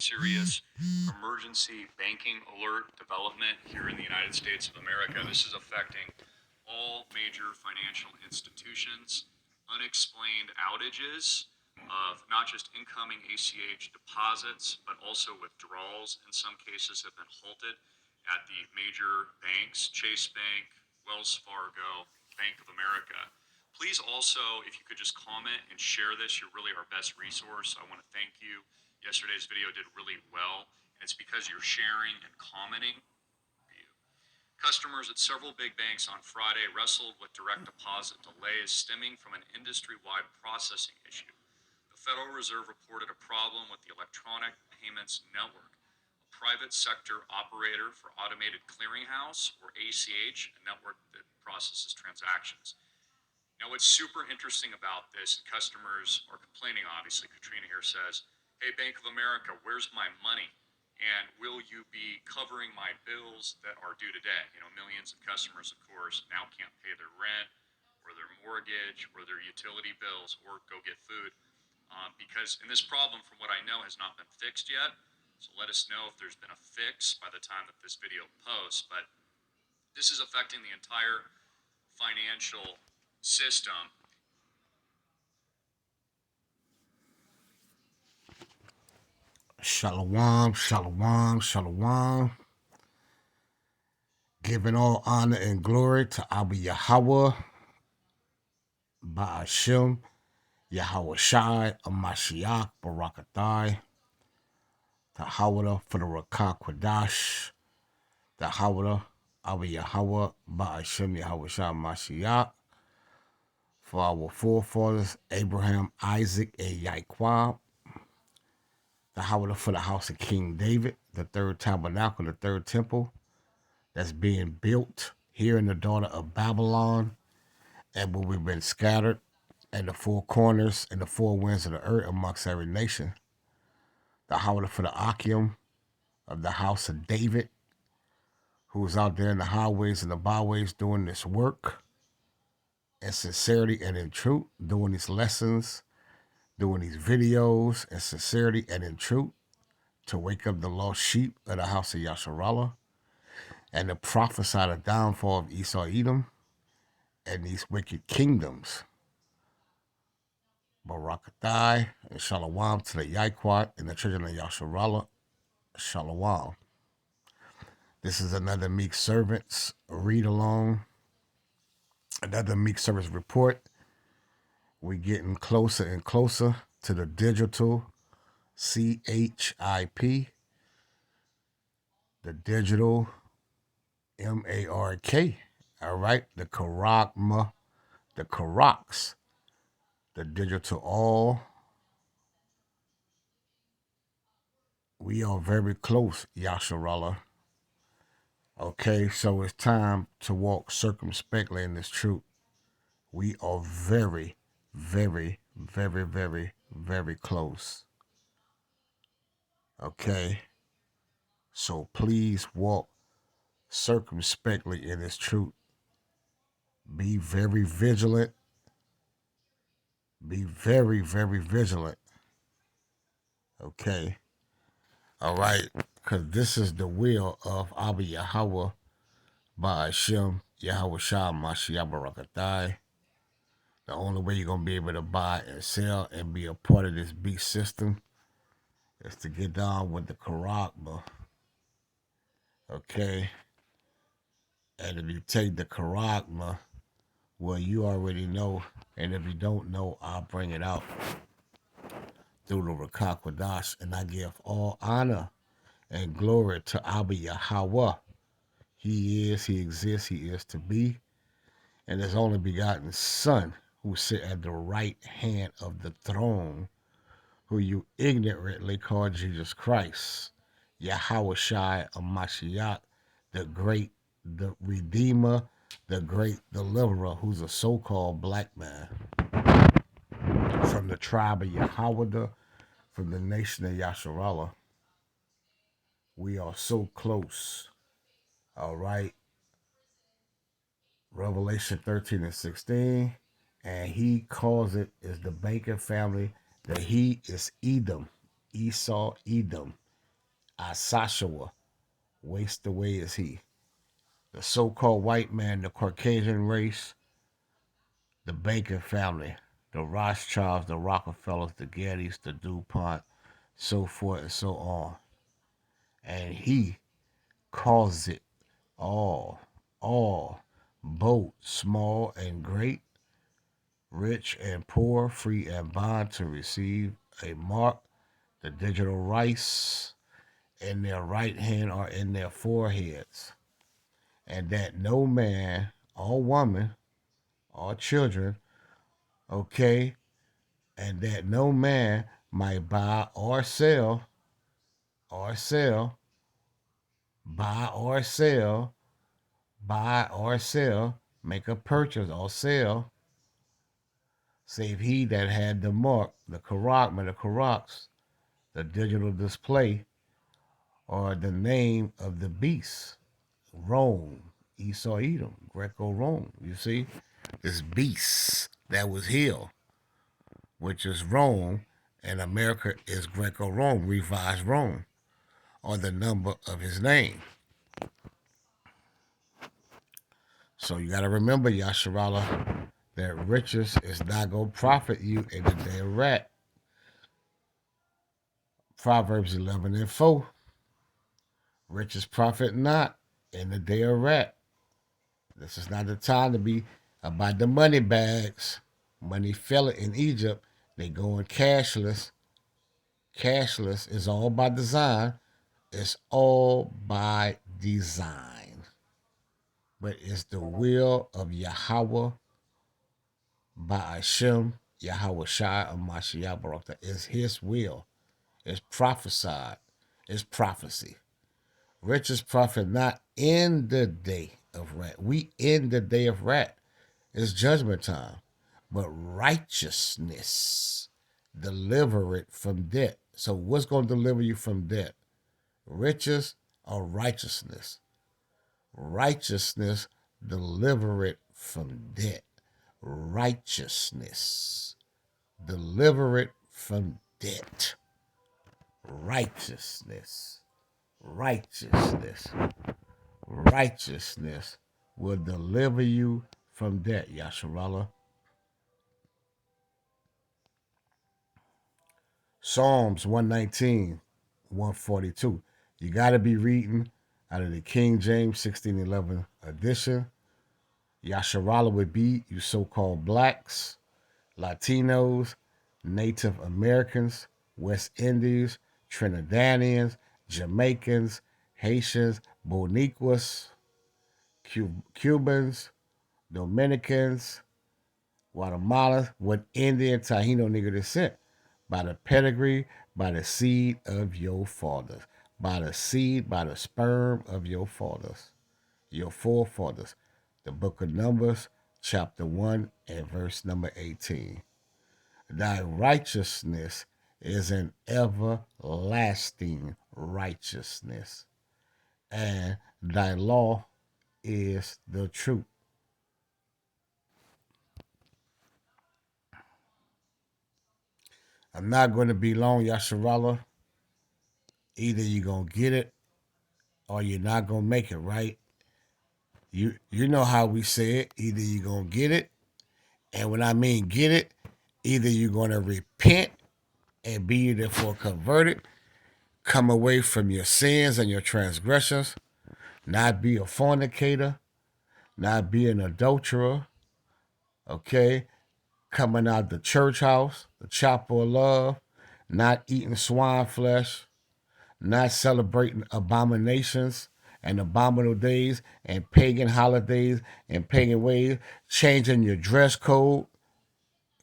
serious emergency banking alert development here in the United States of America. This is affecting all major financial institutions. Unexplained outages of not just incoming ACH deposits, but also withdrawals in some cases have been halted at the major banks, Chase Bank, Wells Fargo, Bank of America. Please also, if you could just comment and share this, you're really our best resource. I want to thank you. Yesterday's video did really well, and it's because you're sharing and commenting. Customers at several big banks on Friday wrestled with direct deposit delays stemming from an industry-wide processing issue. The Federal Reserve reported a problem with the Electronic Payments Network, a private sector operator for Automated Clearinghouse, or ACH, a network that processes transactions. Now, what's super interesting about this, and customers are complaining, obviously, Katrina here says, hey, Bank of America, where's my money? And will you be covering my bills that are due today? You know, millions of customers, of course, now can't pay their rent or their mortgage or their utility bills or go get food because, and this problem, from what I know, has not been fixed yet. So let us know if there's been a fix by the time that this video posts. But this is affecting the entire financial system. Shalom, shalom, shalom. Giving all honor and glory to Abba Yahweh, Ba'ashem, Yahweh Shai, Amashiach, Barakathai, Tahawada for the Rakah Kwadash, Tahawada, Abba Yahweh, Ba'ashem, Yahweh Shai, Mashiach, for our forefathers, Abraham, Isaac, and Yaquab, Tahawada for the house of King David, the third tabernacle, the third temple, that's being built here in the daughter of Babylon, and where we've been scattered in the four corners and the four winds of the earth amongst every nation. The howler for the Akim of the house of David, who's out there in the highways and the byways doing this work in sincerity and in truth, doing these lessons, doing these videos in sincerity and in truth, to wake up the lost sheep of the house of Yasharallah, and to prophesy the downfall of Esau Edom and these wicked kingdoms. Barakathai and Shalom to the Yaikwat and the children of Yasharallah. Shalom. This is another Meekservants read along, another Meekservants report. We're getting closer and closer to the digital CHIP, the digital MARK, all right, the Karakma, the Karaks, the digital all. We are very close, Yasharallah. Okay, so it's time to walk circumspectly in this truth. We are very, very, very, very, very close. Okay, so please walk circumspectly in this truth. Be very vigilant. Be very, very vigilant. Okay. All right. Because this is the will of Abba Yahweh, Ba'ashem, Yahweh Shah, Mashiach Barakathai. The only way you're going to be able to buy and sell and be a part of this beast system is to get down with the Karakma. Okay. And if you take the Karakma, well, you already know. And if you don't know, I'll bring it out through the Rakah Kwadash. And I give all honor and glory to Abba Yahweh. He is, he exists, he is to be. And his only begotten Son, who sit at the right hand of the throne, who you ignorantly call Jesus Christ, Yahweh Shai Amashiach, the great, the Redeemer, the great deliverer, who's a so-called black man from the tribe of Yahweh, from the nation of Yasharallah. We are so close. All right. Revelation 13 and 16. And he calls is the banking family, that he is Edom, Esau, Edom. Asashua, waste away is he. The so-called white man, the Caucasian race, the Bacon family, the Rothschilds, the Rockefellers, the Gettys, the DuPont, so forth and so on. And he calls it all, both small and great, rich and poor, free and bond, to receive a mark, the digital rice, in their right hand or in their foreheads, and that no man or woman or children, okay, and that no man might buy or sell, buy or sell, buy or sell, make a purchase or sell, save he that had the mark, the Karaks, the digital display, or the name of the beast, Rome, Esau, Edom, Greco-Rome. You see, this beast that was here, which is Rome, and America is Greco-Rome, revised Rome, or the number of his name. So you got to remember, Yasharala, that riches is not going to profit you in the day of rat. Proverbs 11:4. Riches profit not in the day of rat. This is not the time to be about the money bags. Money fell in Egypt. They going cashless. Cashless is all by design. It's all by design. But it's the will of Yahweh by Hashem, Yahweh Shai of Mashiach Baruch. It's his will. It's prophesied. It's prophecy. Riches profit not in the day of wrath. We in the day of wrath. It's judgment time. But righteousness deliver it from debt. So what's going to deliver you from debt? Riches or righteousness? Righteousness deliver it from debt. Righteousness deliver it from debt. Righteousness. Righteousness will deliver you from debt, Yasharallah. Psalms 119, 142. You got to be reading out of the King James 1611 edition. Yasharallah would be you so-called blacks, Latinos, Native Americans, West Indies, Trinidadians, Jamaicans, Haitians, Boniquas, Cubans, Dominicans, Guatemalans, with Indian Taino nigger descent, by the pedigree, by the seed of your fathers, by the seed, by the sperm of your fathers, your forefathers. The book of Numbers, chapter 1 and verse number 18. Thy righteousness is an everlasting righteousness, and thy law is the truth. I'm not going to be long, Yasharallah. Either you're going to get it or you're not going to make it, right? You know how we say it. Either you're going to get it, and when I mean get it, either you're going to repent and be therefore converted, come away from your sins and your transgressions, not be a fornicator, not be an adulterer, okay? Coming out the church house, the chapel of love, not eating swine flesh, not celebrating abominations and abominable days and pagan holidays and pagan ways, changing your dress code,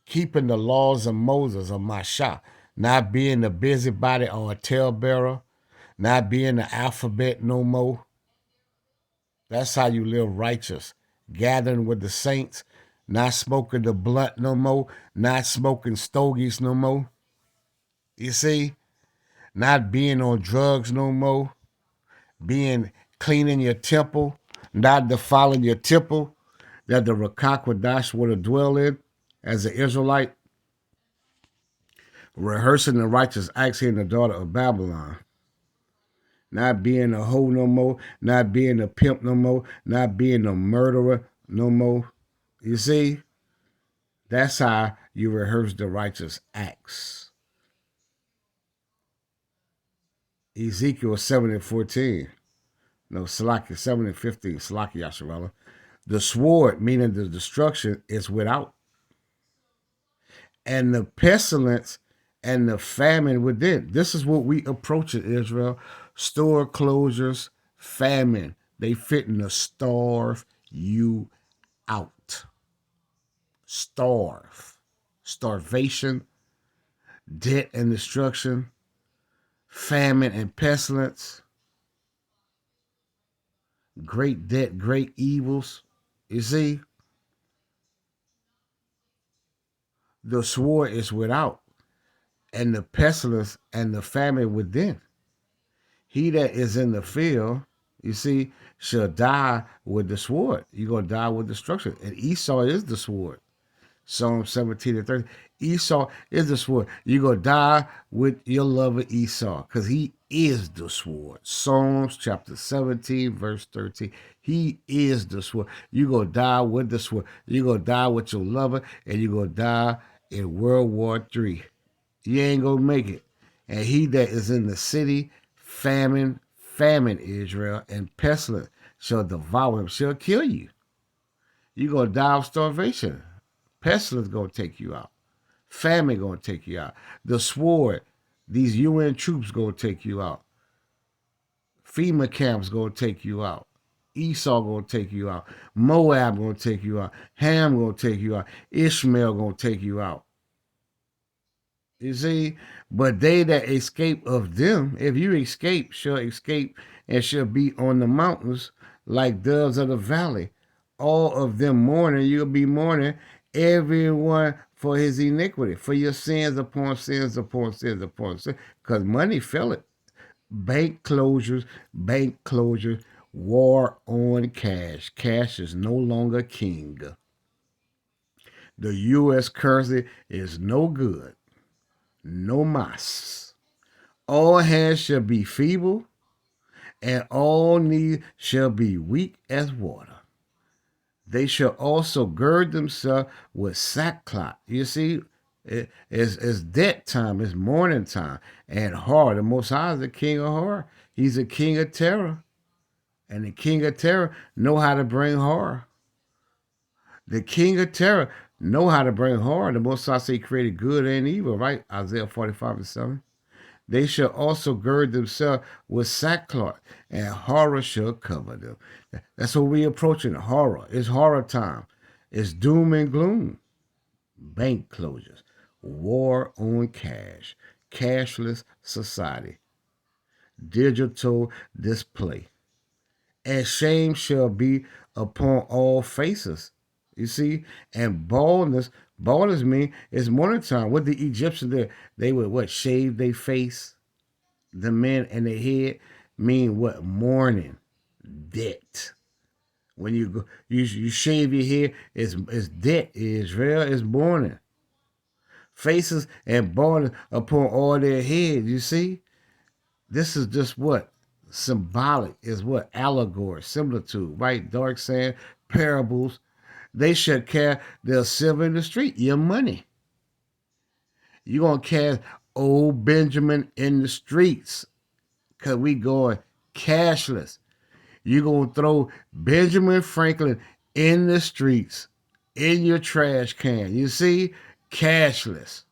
keeping the laws of Moses or Masha, not being a busybody or a talebearer, not being the alphabet no more. That's how you live righteous. Gathering with the saints, not smoking the blunt no more, not smoking stogies no more. You see? Not being on drugs no more, being cleaning your temple, not defiling your temple that the Rakakwadash would have dwelled in as an Israelite, rehearsing the righteous acts here in the daughter of Babylon. not being a hoe no more, not being a pimp no more, not being a murderer no more. You see, that's how you rehearse the righteous acts. Ezekiel 7 and 14. No, Salakia 7 and 15. Salakia Yasharallah. The sword, meaning the destruction, is without, and the pestilence and the famine within. This is what we approach in Israel. Store closures, famine. They fitting to starve you out. Starve. Starvation, debt and destruction, famine and pestilence, great debt, great evils. You see, the sword is without, and the pestilence and the famine within. He that is in the field, you see, shall die with the sword. You're going to die with destruction. And Esau is the sword. Psalm 17 and 30. Esau is the sword. You're going to die with your lover Esau because he is the sword. Psalms chapter 17, verse 13. He is the sword. You're going to die with the sword. You're going to die with your lover, and you're going to die in World War III. You ain't going to make it. And he that is in the city, famine Israel, and pestilence shall devour him, shall kill you. You're going to die of starvation. Pestilence going to take you out. Famine going to take you out. The sword, these UN troops going to take you out. FEMA camps going to take you out. Esau going to take you out. Moab going to take you out. Ham going to take you out. Ishmael going to take you out. You see, but they that escape of them, if you escape, shall escape and shall be on the mountains like doves of the valley. All of them mourning, you'll be mourning, everyone for his iniquity, for your sins upon sins upon sins upon sins, because money fell it. Bank closures, war on cash. Cash is no longer king. The U.S. currency is no good. No mas. All hands shall be feeble, and all knees shall be weak as water. They shall also gird themselves with sackcloth. You see, it's debt time, it's mourning time, and horror. The Most High is the king of horror. He's the king of terror, and the king of terror know how to bring horror. The king of terror know how to bring horror. The Most High say he created good and evil, right? Isaiah 45 and 7. They shall also gird themselves with sackcloth, and horror shall cover them. That's what we're approaching. Horror. It's horror time. It's doom and gloom. Bank closures. War on cash. Cashless society. Digital display. And shame shall be upon all faces. You see? And baldness mean it's morning time. What the Egyptians did, they would what? Shave their face. The men and the head mean what? Mourning. Debt. When you go, you shave your hair, it's debt. Israel is mourning. Faces and baldness upon all their heads. You see? This is just what? Symbolic is what? Allegory, similitude, right? Dark saying, parables. They should carry their silver in the street, your money. You're going to cast old Benjamin in the streets because we going cashless. You're going to throw Benjamin Franklin in the streets, in your trash can. You see? Cashless.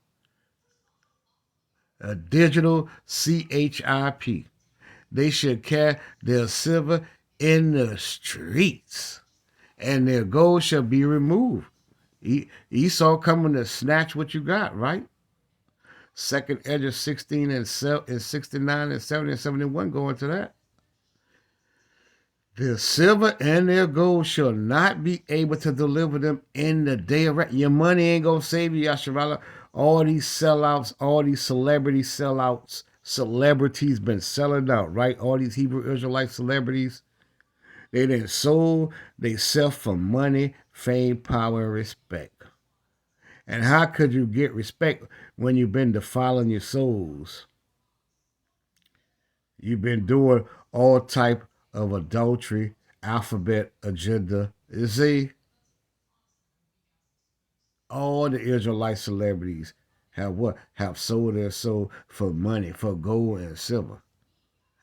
A digital CHIP. They should carry their silver in the streets, and their gold shall be removed. Esau coming to snatch what you got, right? Second Edge 16 and 69 and 70 and 71 go into that. Their silver and their gold shall not be able to deliver them in the day of wrath. Your money ain't going to save you, Yasharallah. All these sellouts, all these celebrity sellouts, celebrities been selling out, right? All these Hebrew Israelite celebrities, they done sold they self for money, fame, power, and respect. And how could you get respect when you've been defiling your souls? You've been doing all type of adultery, alphabet agenda. You see, all the Israelite celebrities have what? Have sold their soul for money, for gold and silver.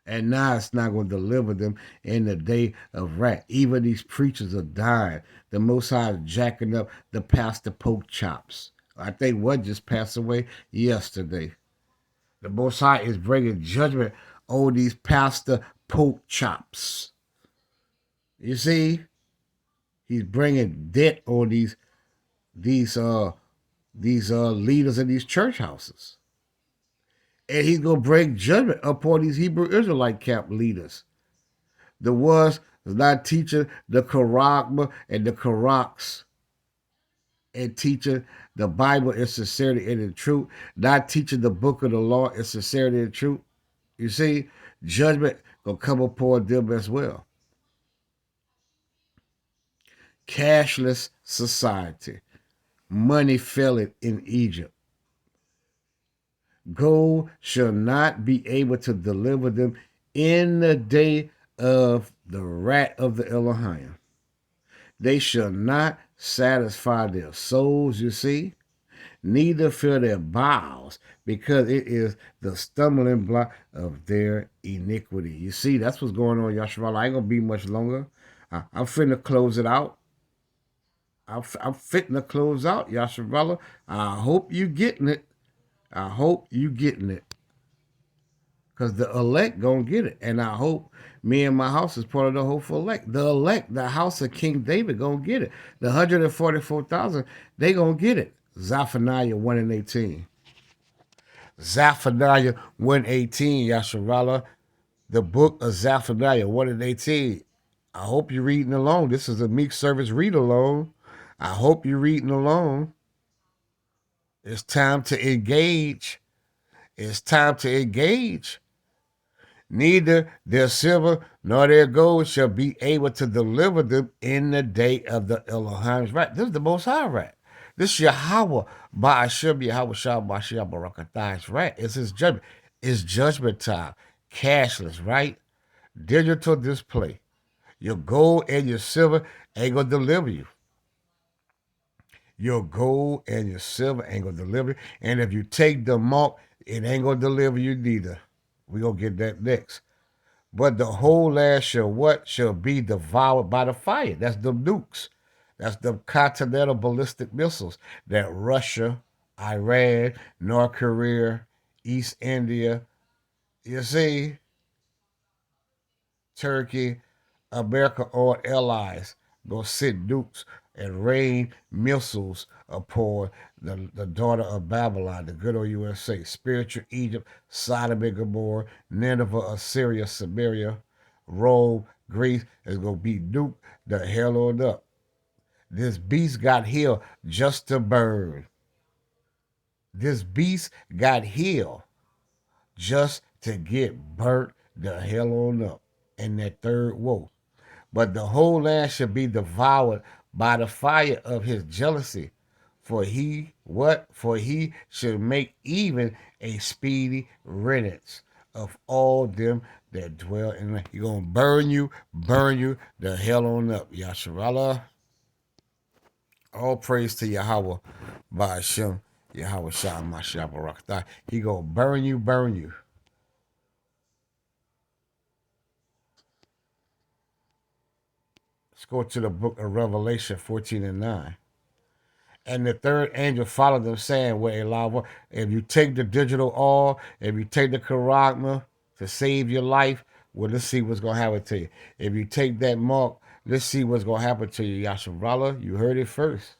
And now it's not going to deliver them in the day of wrath. Even these preachers are dying. The Most High is jacking up the pastor poke chops. I think one just passed away yesterday. The Most High is bringing judgment on these pastor poke chops. You see, he's bringing debt on these leaders in these church houses, and he's gonna bring judgment upon these Hebrew Israelite camp leaders, the ones that's not teaching the Quran and the Qurans and teaching the Bible in sincerity and in truth, not teaching the book of the law in sincerity and truth. You see, judgment gonna come upon them as well. Cashless society, money failing in Egypt. Gold shall not be able to deliver them in the day of the wrath of the Elohim. They shall not satisfy their souls, you see, neither fill their bowels, because it is the stumbling block of their iniquity. You see, that's what's going on, Yasharal. I ain't going to be much longer. I'm finna close it out. I'm fitting to close out, Yasharal. I hope you getting it. I hope you getting it. Because the elect gonna get it. And I hope me and my house is part of the hopeful elect. The elect, the house of King David, gonna get it. The 144,000, they gonna get it. Zephaniah 1 and 18. Zephaniah 1:18, Yasharala. The book of Zephaniah 1 and 18. I hope you're reading along. This is a Meekservants read along. I hope you're reading along. It's time to engage. It's time to engage. Neither their silver nor their gold shall be able to deliver them in the day of the Elohim's wrath. This is the Most High wrath. This Yahweh, Ba'ashem Yahweh Shah Mashiach Barakatah's wrath. It's his judgment. It's judgment time. Cashless, right? Digital display. Your gold and your silver ain't going to deliver you. Your gold and your silver ain't going to deliver you. And if you take the mark, it ain't going to deliver you neither. We're going to get that next. But the whole land shall what? Shall be devoured by the fire. That's the nukes. That's the continental ballistic missiles that Russia, Iran, North Korea, East India, you see, Turkey, America, all allies go sit nukes and rain missiles upon the daughter of Babylon, the good old USA, spiritual Egypt, Sodom and Gomorrah, Nineveh, Assyria, Samaria, Rome, Greece is going to be nuked the hell on up. This beast got here just to burn. This beast got here just to get burnt the hell on up in that third woe. But the whole land shall be devoured by the fire of his jealousy. For he, what? For he should make even a speedy riddance of all them that dwell in the. He's going to burn you the hell on up. Yasharallah. All praise to Yahweh by Hashem. Yahweh Shah Mashiach Barakatah. He going to burn you, burn you. Let's go to the book of Revelation 14 and 9. And the third angel followed them, saying, "Well, Elijah, if you take the digital oil, if you take the charagma to save your life, well, let's see what's going to happen to you. If you take that mark, let's see what's going to happen to you." Yasharallah, you heard it first.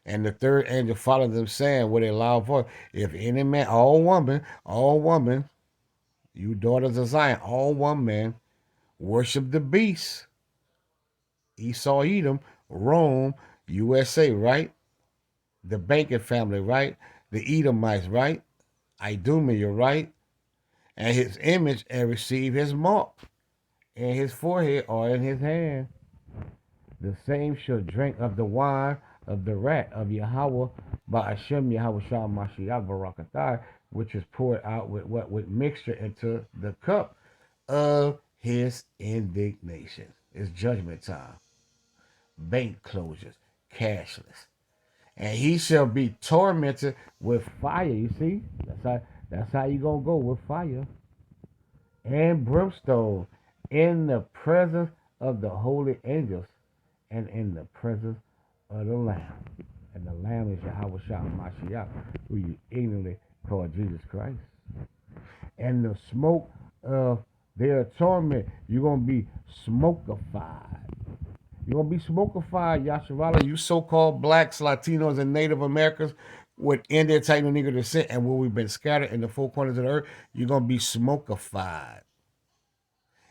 And the third angel followed them, saying with a loud voice, "If any man, all woman, you daughters of Zion, all woman, worship the beast, Esau, Edom, Rome, USA, right? The banking family, right? The Edomites, right? Idumea, right? And his image and receive his mark in his forehead or in his hand. The same shall drink of the wine of the wrath of Yahweh by Hashem Yahweh Shah Mashiach Barakatai, which is poured out with what? With mixture into the cup of his indignation. It's judgment time. Bank closures, cashless. And he shall be tormented with fire. You see? That's how you gonna go with fire and brimstone in the presence of the holy angels and in the presence of the Lamb. And the Lamb is Yahweh Shah Mashiach, who you ignorantly call Jesus Christ. And the smoke of their torment, you're going to be smokified. You're going to be smokified, Yasharala. You so called blacks, Latinos, and Native Americans with Indian, Taino, Negro descent, and where we've been scattered in the four corners of the earth, you're going to be smokified.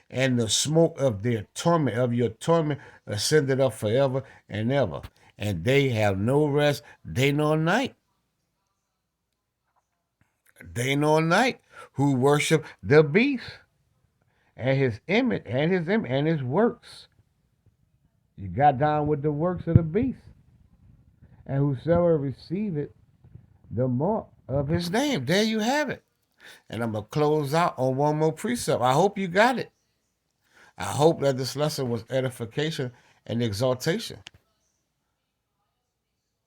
And the smoke of their torment, of your torment, ascended up forever and ever. And they have no rest day nor night. Day nor night, who worship the beast and his image and his works. You got down with the works of the beast. And whosoever receive it, the mark of his name. There you have it. And I'm going to close out on one more precept. I hope you got it. I hope that this lesson was edification and exaltation.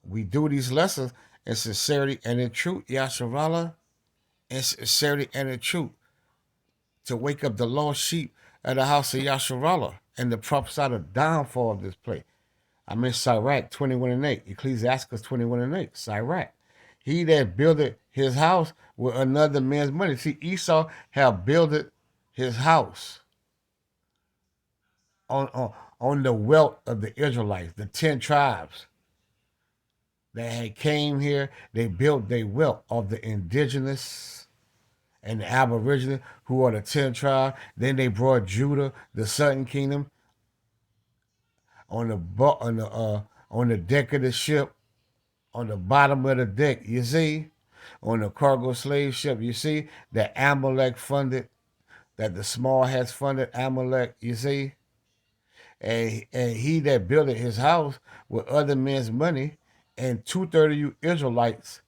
We do these lessons in sincerity and in truth, Yasharala, in sincerity and in truth, to wake up the lost sheep of the house of Yasharala and to prophesy the downfall of this place. I'm in Sirach 21 and 8, Ecclesiasticus 21 and 8, Sirach. He that buildeth his house with another man's money. See, Esau have builded his house on the wealth of the Israelites, the 10 tribes that had came here. They built their wealth of the indigenous and the aboriginal, who are the 10 tribes. Then they brought Judah, the southern kingdom, on the deck of the ship, on the bottom of the deck. You see, on the cargo slave ship. You see that Amalek funded, that the small hats funded Amalek. You see, and he that built his house with other men's money, and 2/3 of you Israelites,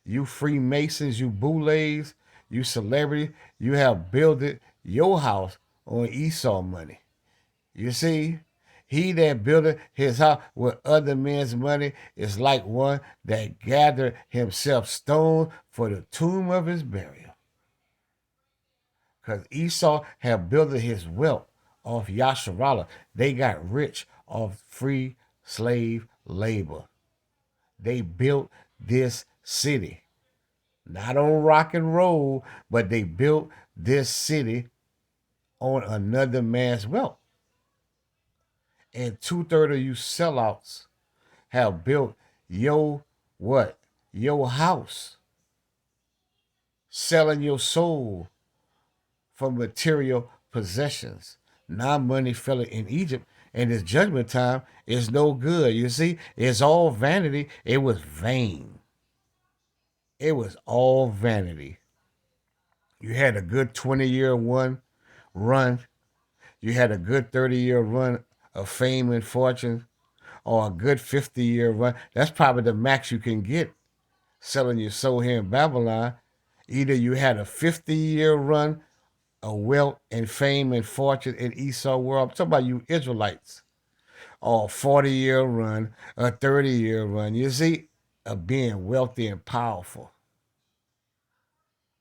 you Freemasons, you Boulets, you celebrity, you have builded your house on Esau money. You see, he that buildeth his house with other men's money is like one that gathered himself stones for the tomb of his burial. Because Esau had built his wealth off Yasharala. They got rich off free slave labor. They built this city. Not on rock and roll, but they built this city on another man's wealth. And 2/3 of you sellouts have built your what? Your house. Selling your soul for material possessions. Now money fell in Egypt, and this judgment time is no good. You see, it's all vanity. It was vain. It was all vanity. You had a good 20-year run. You had a good 30-year run of fame and fortune, or a good 50-year run. That's probably the max you can get selling your soul here in Babylon. Either you had a 50-year run of wealth and fame and fortune in Esau world. I'm talking about you Israelites. Or a 40-year run, a 30-year run. You see, of being wealthy and powerful.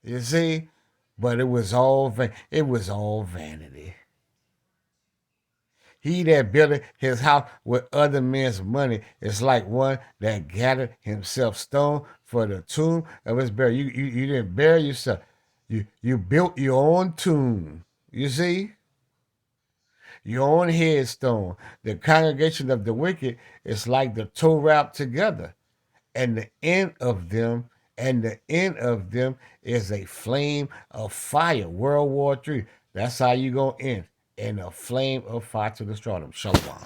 You see? But it was all vanity. He that buildeth his house with other men's money is like one that gathered himself stone for the tomb of his burial. You didn't bury yourself. You built your own tomb. You see? Your own headstone. The congregation of the wicked is like the toe wrapped together. And the end of them is a flame of fire. World War III. That's how you gonna end. In a flame of fire to destroy them. Shalom.